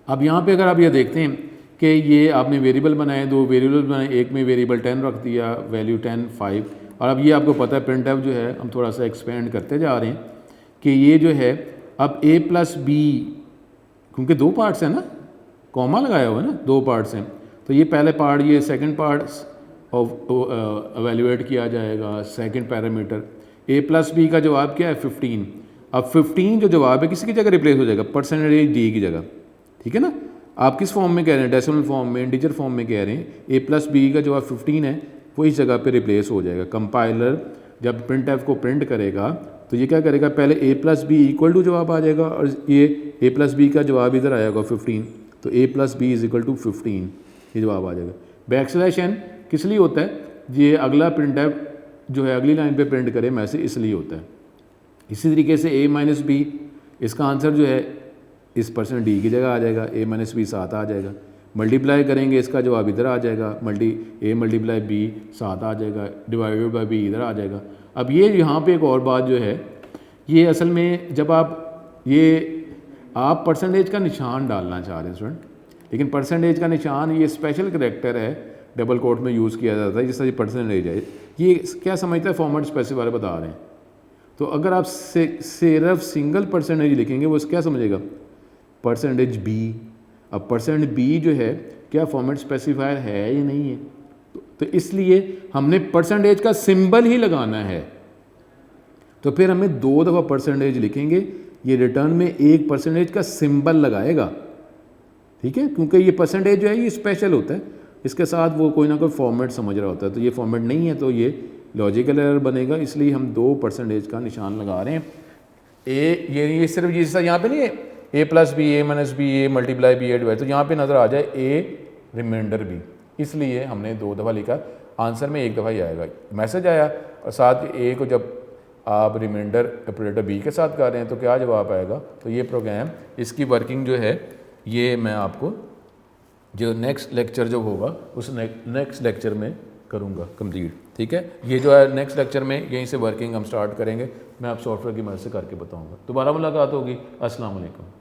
अब यहाँ पे अगर आप ये देखते हैं कि ये आपने वेरिएबल बनाए, 2 वेरिएबल बनाए, एक में वेरिएबल 10 रख दिया, वैल्यू 10 5, और अब ये आपको पता है प्रिंटफ जो है हम थोड़ा सा एक्सपेंड करते जा रहे हैं कि ये जो है अब a + b, क्योंकि 2 पार्ट्स हैं ना, कॉमा लगाया हुआ है ना, 2 पार्ट्स हैं, तो ये पहले पार्ट, ये सेकंड पार्ट एवेल्यूएट किया जाएगा, सेकंड पैरामीटर। a + b का जवाब क्या है 15। अब 15 जो जवाब है किसी की जगह रिप्लेस हो जाएगा, परसेंटेज d की जगह। ठीक है ना, आप किस फॉर्म में कह रहे हैं, डेसिमल फॉर्म में, इंटीजर फॉर्म में कह रहे हैं, a + b का जवाब 15 है, वो इस जगह पे रिप्लेस हो जाएगा। कंपाइलर जब प्रिंटफ को प्रिंट करेगा तो ये क्या करेगा, पहले a + b = जवाब आ जाएगा, और ये a + b का जवाब इधर आएगा 15, तो a + b = 15 ये जवाब आ जाएगा। बैकस्लैश n किस लिए होता है, ये अगला प्रिंटफ जो है अगली लाइन पे प्रिंट करे मैसेज, इसलिए होता है। इसी तरीके से a - b, इसका आंसर जो है इस % d की जगह आ जाएगा, a - b 7 आ जाएगा। मल्टीप्लाई करेंगे इसका जवाब इधर आ जाएगा, a मल्टीप्लाई b 7 आ जाएगा, डिवाइडेड बाई b इधर आ जाएगा। अब ये यहाँ पे एक और बात जो है, ये असल में जब आप परसेंटेज का निशान डालना चाह रहे हैं स्टूडेंट, लेकिन परसेंटेज का निशान ये स्पेशल करैक्टर है, डबल कोट में यूज़ किया जाता है, जिस तरह ये परसेंटेज है, ये क्या समझता है फॉर्मेट स्पेसिफायर बता रहे हैं। तो अगर आप सिर्फ सिंगल परसेंटेज लिखेंगे वो क्या समझेगा, परसेंटेज बी। अब परसेंट बी जो है क्या फॉर्मेट स्पेसिफायर है या नहीं है, तो इसलिए हमने परसेंटेज का सिंबल ही लगाना है। तो फिर हमें 2 दफ़ा परसेंटेज लिखेंगे, ये रिटर्न में एक परसेंटेज का सिंबल लगाएगा, ठीक है, क्योंकि ये परसेंटेज जो है ये स्पेशल होता है, इसके साथ वो कोई ना कोई फॉर्मेट समझ रहा होता है। तो ये फॉर्मेट नहीं है तो ये लॉजिकल एरर बनेगा, इसलिए हम 2 परसेंटेज का निशान लगा रहे हैं। ये सिर्फ ये यहाँ पे नहीं है a plus b, a minus b, a multiply b, a divide, तो यहाँ पे नज़र आ जाए a रिमाइंडर बी, इसलिए हमने 2 दफ़ा लिखा, आंसर में 1 दफ़ा ही आएगा। मैसेज आया और साथ a को जब आप रिमाइंडर ऑपरेटर b के साथ कर रहे हैं तो क्या जवाब आएगा। तो ये प्रोग्राम, इसकी वर्किंग जो है ये मैं आपको जो नेक्स्ट लेक्चर जो होगा उस नेक्स्ट लेक्चर में करूँगा कंप्लीट, ठीक है। ये जो है नेक्स्ट लेक्चर में यहीं से वर्किंग हम स्टार्ट करेंगे, मैं आप सॉफ्टवेयर की मदद से करके बताऊँगा। दोबारा मुलाकात होगी। अस्सलाम वालेकुम।